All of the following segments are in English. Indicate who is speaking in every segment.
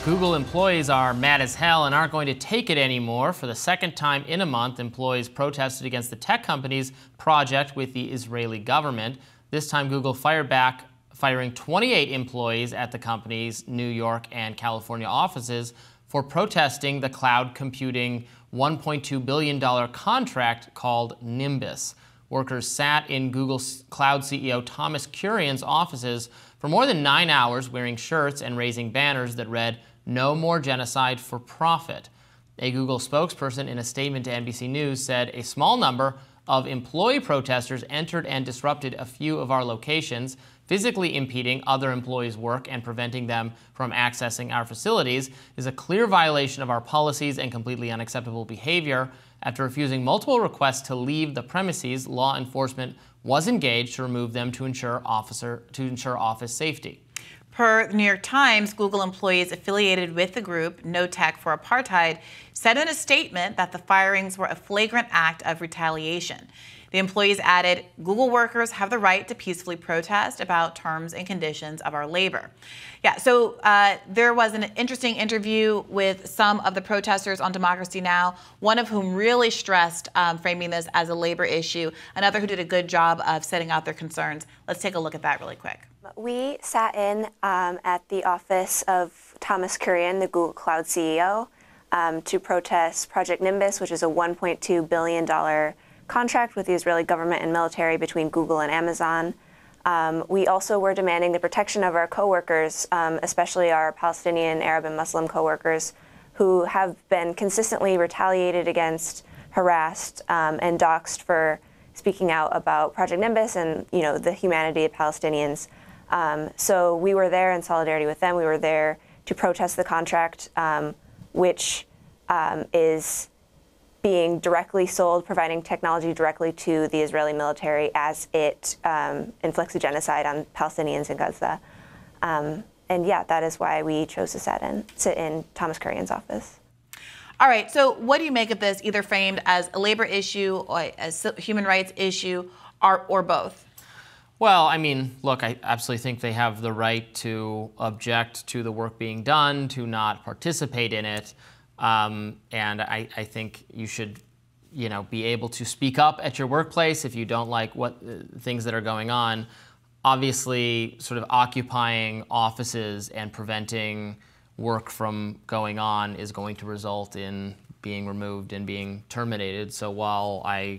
Speaker 1: Google employees are mad as hell and aren't going to take it anymore. For the second time in a month, employees protested against the tech company's project with the Israeli government. This time, Google fired back, firing 28 employees at the company's New York and California offices for protesting the cloud computing $1.2 billion contract called Nimbus. Workers sat in Google's cloud CEO Thomas Kurian's offices for more than 9 hours wearing shirts and raising banners that read, "No more genocide for profit." A Google spokesperson in a statement to NBC News said a small number of employee protesters entered and disrupted a few of our locations, physically impeding other employees' work and preventing them from accessing our facilities is a clear violation of our policies and completely unacceptable behavior. After refusing multiple requests to leave the premises, law enforcement was engaged to remove them to ensure office safety.
Speaker 2: Per the New York Times, Google employees affiliated with the group No Tech for Apartheid said in a statement that the firings were a flagrant act of retaliation. The employees added, "Google workers have the right to peacefully protest about terms and conditions of our labor." Yeah, so there was an interesting interview with some of the protesters on Democracy Now!, one of whom really stressed framing this as a labor issue, another who did a good job of setting out their concerns. Let's take a look at that really quick.
Speaker 3: We sat in at the office of Thomas Kurian, the Google Cloud CEO, to protest Project Nimbus, which is a $1.2 billion contract with the Israeli government and military between Google and Amazon. We also were demanding the protection of our coworkers, especially our Palestinian, Arab, and Muslim coworkers, who have been consistently retaliated against, harassed, and doxxed for speaking out about Project Nimbus and, the humanity of Palestinians. So we were there in solidarity with them. We were there to protest the contract, which is being directly sold, providing technology directly to the Israeli military as it inflicts a genocide on Palestinians in Gaza. And yeah, that is why we chose to sit in Thomas Kurian's office.
Speaker 2: All right, so what do you make of this, either framed as a labor issue or as a human rights issue, or both?
Speaker 1: Well, I mean, look, I absolutely think they have the right to object to the work being done, to not participate in it. And I think you should, be able to speak up at your workplace if you don't like things that are going on. Obviously, sort of occupying offices and preventing work from going on is going to result in being removed and being terminated. So while I,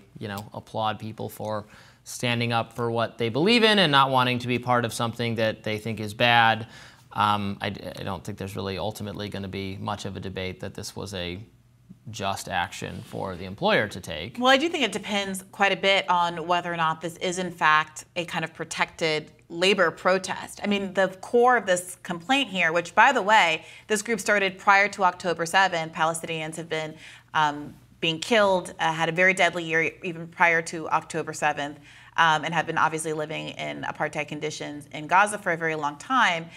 Speaker 1: applaud people for standing up for what they believe in and not wanting to be part of something that they think is bad, I don't think there's really ultimately going to be much of a debate that this was a just action for the employer to take.
Speaker 2: Well, I do think it depends quite a bit on whether or not this is in fact a kind of protected labor protest. I mean, the core of this complaint here, which by the way, this group started prior to October 7th. Palestinians have been being killed, had a very deadly year even prior to October 7th. And have been obviously living in apartheid conditions in Gaza for a very long time.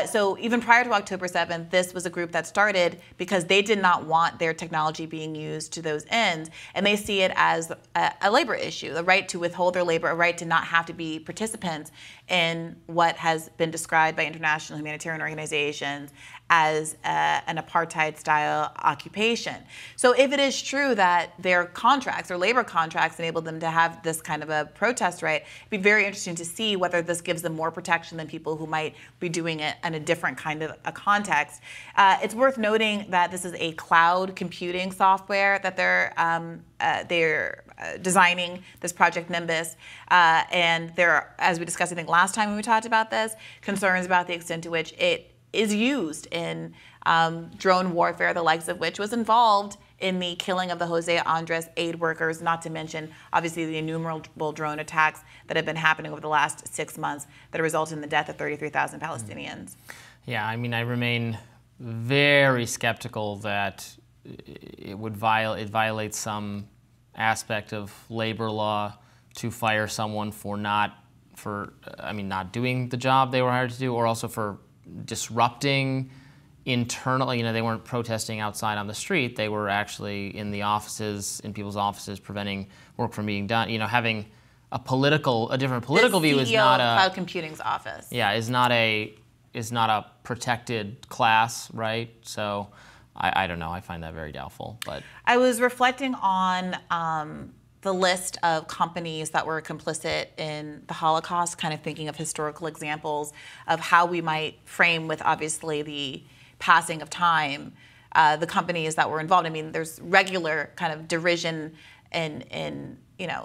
Speaker 2: So even prior to October 7th, this was a group that started because they did not want their technology being used to those ends. And they see it as a labor issue, the right to withhold their labor, a right to not have to be participants in what has been described by international humanitarian organizations as an apartheid-style occupation. So if it is true that their contracts, their labor contracts, enabled them to have this kind of a protest right, it'd be very interesting to see whether this gives them more protection than people who might be doing it in a different kind of a context. It's worth noting that this is a cloud computing software that they're designing, this Project Nimbus, and there are, as we discussed I think last time when we talked about this, concerns about the extent to which it is used in drone warfare, the likes of which was involved in the killing of the Jose Andres aid workers, not to mention, obviously, the innumerable drone attacks that have been happening over the last 6 months that resulted in the death of 33,000 Palestinians.
Speaker 1: Yeah, I mean, I remain very skeptical that it violates some aspect of labor law to fire someone for not doing the job they were hired to do, or also for disrupting internal, they weren't protesting outside on the street. They were actually in the offices, in people's offices, preventing work from being done. Having a different political view is not a...
Speaker 2: Cloud Computing's office.
Speaker 1: Yeah, is is not a protected class, right? So I don't know. I find that very doubtful. But
Speaker 2: I was reflecting on the list of companies that were complicit in the Holocaust, kind of thinking of historical examples of how we might frame, with obviously the passing of time, the companies that were involved. I mean, there's regular kind of derision and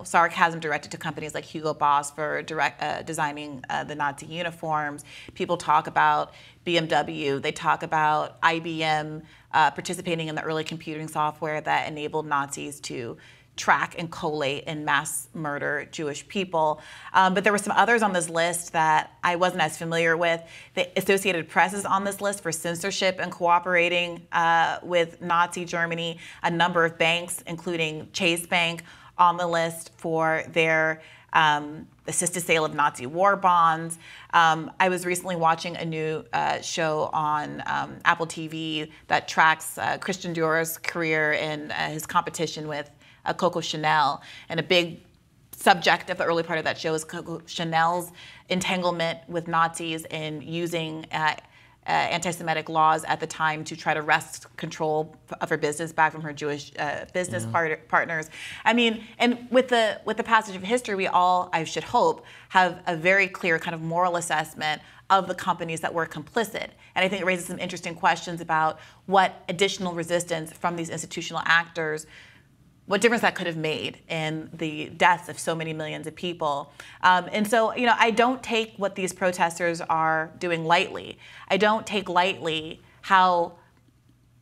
Speaker 2: sarcasm directed to companies like Hugo Boss for designing the Nazi uniforms. People talk about BMW. They talk about IBM participating in the early computing software that enabled Nazis to track and collate and mass murder Jewish people. But there were some others on this list that I wasn't as familiar with. The Associated Press is on this list for censorship and cooperating with Nazi Germany. A number of banks, including Chase Bank, on the list for their assisted sale of Nazi war bonds. I was recently watching a new show on Apple TV that tracks Christian Dior's career and his competition with Coco Chanel, and a big subject of the early part of that show is Coco Chanel's entanglement with Nazis and using anti-Semitic laws at the time to try to wrest control of her business back from her Jewish business partners. I mean, and with the passage of history, we all, I should hope, have a very clear kind of moral assessment of the companies that were complicit. And I think it raises some interesting questions about what additional resistance from these institutional actors, what difference that could have made in the deaths of so many millions of people. And so, I don't take what these protesters are doing lightly. I don't take lightly how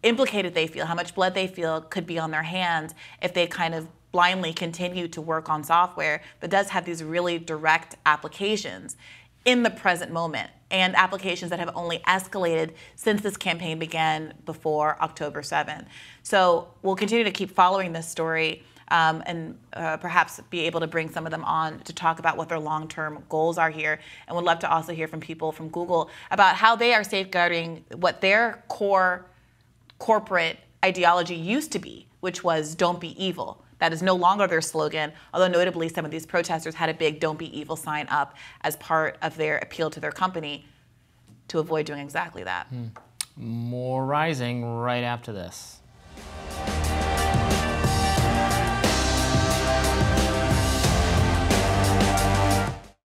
Speaker 2: implicated they feel, how much blood they feel could be on their hands if they kind of blindly continue to work on software that does have these really direct applications in the present moment, and applications that have only escalated since this campaign began before October 7th. So we'll continue to keep following this story and perhaps be able to bring some of them on to talk about what their long-term goals are here. And would love to also hear from people from Google about how they are safeguarding what their core corporate ideology used to be, which was "Don't be evil." That is no longer their slogan, although notably some of these protesters had a big "Don't be evil" sign up as part of their appeal to their company to avoid doing exactly that.
Speaker 1: More Rising right after this.